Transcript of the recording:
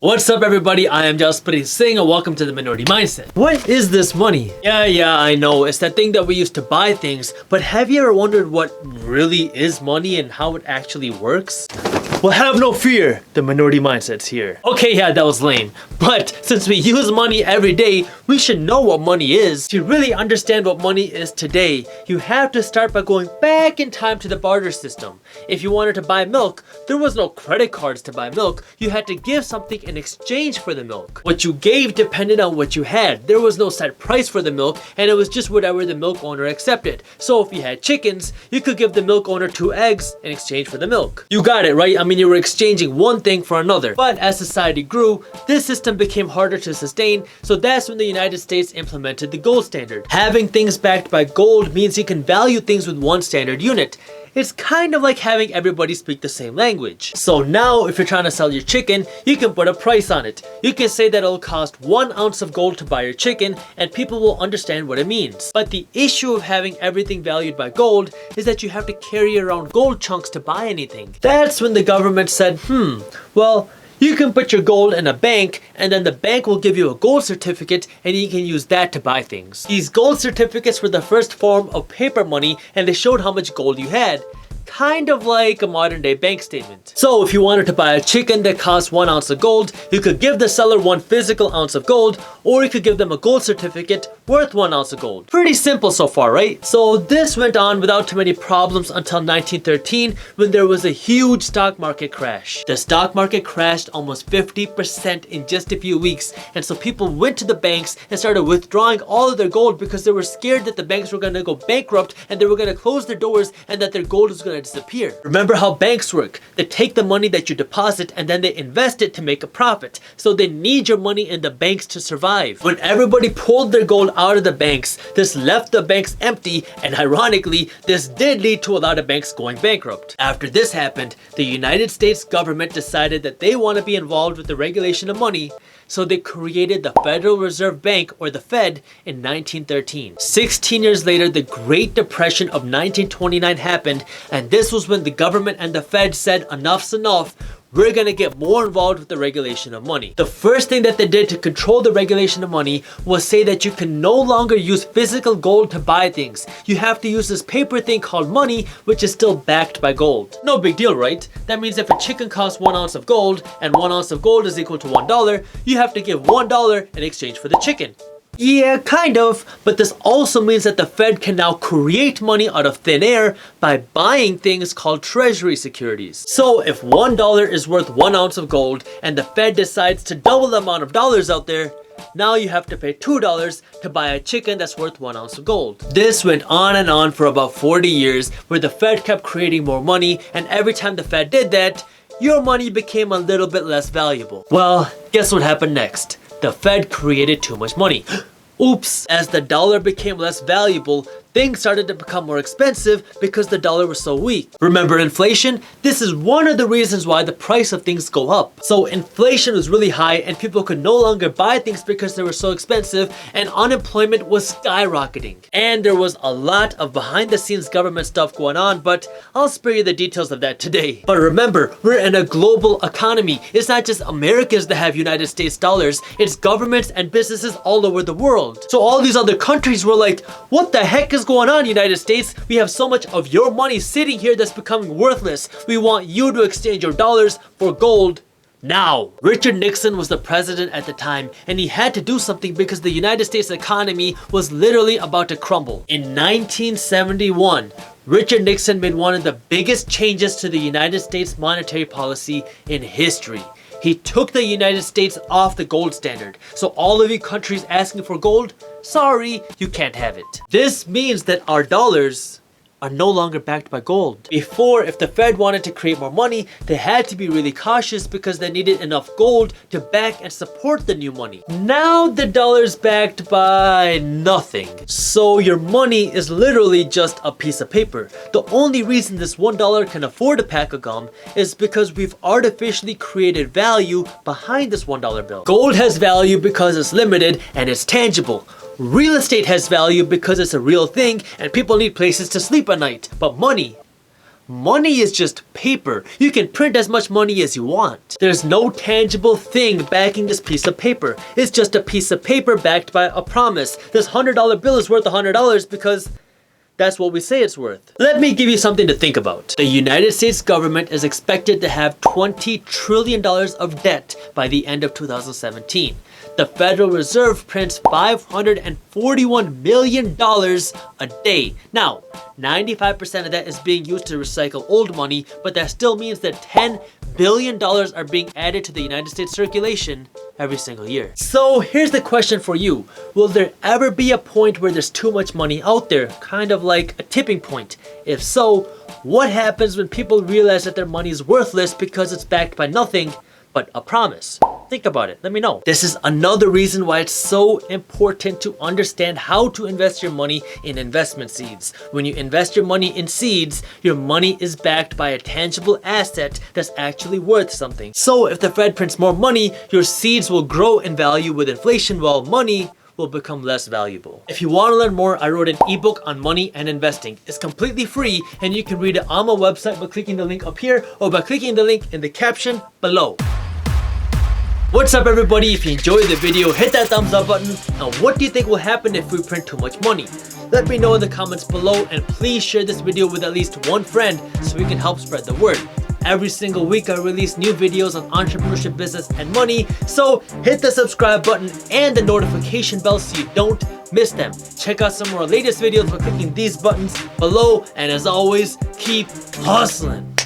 What's up everybody, I am Jasprit Singh and welcome to the Minority Mindset. What is this money? Yeah, I know, it's that thing that we use to buy things, but have you ever wondered what really is money and how it actually works? Well, have no fear, the Minority Mindset's here. Okay, yeah, that was lame. But since we use money every day, we should know what money is. To really understand what money is today, you have to start by going back in time to the barter system. If you wanted to buy milk, there was no credit cards to buy milk. You had to give something in exchange for the milk. What you gave depended on what you had. There was no set price for the milk, and it was just whatever the milk owner accepted. So if you had chickens, you could give the milk owner 2 eggs in exchange for the milk. You got it, right? I mean, you were exchanging one thing for another. But as society grew, this system became harder to sustain, so that's when the United States implemented the gold standard. Having things backed by gold means you can value things with one standard unit. It's kind of like having everybody speak the same language. So now if you're trying to sell your chicken, you can put a price on it. You can say that it'll cost 1 ounce of gold to buy your chicken and people will understand what it means. But the issue of having everything valued by gold is that you have to carry around gold chunks to buy anything. That's when the government said, well, you can put your gold in a bank and then the bank will give you a gold certificate and you can use that to buy things. These gold certificates were the first form of paper money and they showed how much gold you had. Kind of like a modern day bank statement. So if you wanted to buy a chicken that cost 1 ounce of gold, you could give the seller 1 physical ounce of gold, or you could give them a gold certificate worth 1 ounce of gold. Pretty simple so far, right? So this went on without too many problems until 1913 when there was a huge stock market crash. The stock market crashed almost 50% in just a few weeks, and so people went to the banks and started withdrawing all of their gold because they were scared that the banks were going to go bankrupt and they were going to close their doors and that their gold was going to disappear. Remember how banks work. They take the money that you deposit and then they invest it to make a profit. So they need your money in the banks to survive. When everybody pulled their gold out of the banks, this left the banks empty, and ironically, this did lead to a lot of banks going bankrupt. After this happened, the United States government decided that they want to be involved with the regulation of money, so they created the Federal Reserve Bank, or the Fed, in 1913. 16 years later, the Great Depression of 1929 happened, and this was when the government and the Fed said enough's enough. We're gonna get more involved with the regulation of money. The first thing that they did to control the regulation of money was say that you can no longer use physical gold to buy things. You have to use this paper thing called money, which is still backed by gold. No big deal, right? That means if a chicken costs 1 ounce of gold and 1 ounce of gold is equal to $1, you have to give $1 in exchange for the chicken. Yeah, kind of, but this also means that the Fed can now create money out of thin air by buying things called treasury securities. So if $1 is worth 1 ounce of gold and the Fed decides to double the amount of dollars out there, now you have to pay $2 to buy a chicken that's worth 1 ounce of gold. This went on and on for about 40 years where the Fed kept creating more money, and every time the Fed did that, your money became a little bit less valuable. Well, guess what happened next? The Fed created too much money. Oops! As the dollar became less valuable, things started to become more expensive because the dollar was so weak. Remember inflation? This is one of the reasons why the price of things go up. So inflation was really high and people could no longer buy things because they were so expensive, and unemployment was skyrocketing. And there was a lot of behind the scenes government stuff going on, but I'll spare you the details of that today. But remember, we're in a global economy. It's not just Americans that have United States dollars, it's governments and businesses all over the world. So all these other countries were like, what the heck is going on, United States? We have so much of your money sitting here that's becoming worthless. We want you to exchange your dollars for gold now. Richard Nixon was the president at the time, and he had to do something because the United States economy was literally about to crumble. In 1971, Richard Nixon made one of the biggest changes to the United States monetary policy in history. He took the United States off the gold standard. So all of you countries asking for gold, sorry, you can't have it. This means that our dollars are no longer backed by gold. Before, if the Fed wanted to create more money, they had to be really cautious because they needed enough gold to back and support the new money. Now the dollar's backed by nothing. So your money is literally just a piece of paper. The only reason this $1 can afford a pack of gum is because we've artificially created value behind this $1 bill. Gold has value because it's limited and it's tangible. Real estate has value because it's a real thing and people need places to sleep at night. But money, Money is just paper. You can print as much money as you want. There's no tangible thing backing this piece of paper. It's just a piece of paper backed by a promise. This $100 bill is worth $100 because that's what we say it's worth. Let me give you something to think about. The United States government is expected to have $20 trillion of debt by the end of 2017. The Federal Reserve prints $541 million a day. Now, 95% of that is being used to recycle old money, but that still means that $10 billion are being added to the United States circulation every single year. So here's the question for you. Will there ever be a point where there's too much money out there? Kind of like a tipping point. If so, what happens when people realize that their money is worthless because it's backed by nothing but a promise? Think about it. Let me know. This is another reason why it's so important to understand how to invest your money in investment seeds. When you invest your money in seeds, your money is backed by a tangible asset that's actually worth something. So if the Fed prints more money, your seeds will grow in value with inflation while money will become less valuable. If you want to learn more, I wrote an ebook on money and investing. It's completely free and you can read it on my website by clicking the link up here or by clicking the link in the caption below. What's up everybody? If you enjoyed the video, hit that thumbs up button. And what do you think will happen if we print too much money? Let me know in the comments below and please share this video with at least one friend so we can help spread the word. Every single week I release new videos on entrepreneurship, business, and money. So hit the subscribe button and the notification bell so you don't miss them. Check out some more latest videos by clicking these buttons below. And as always, keep hustling.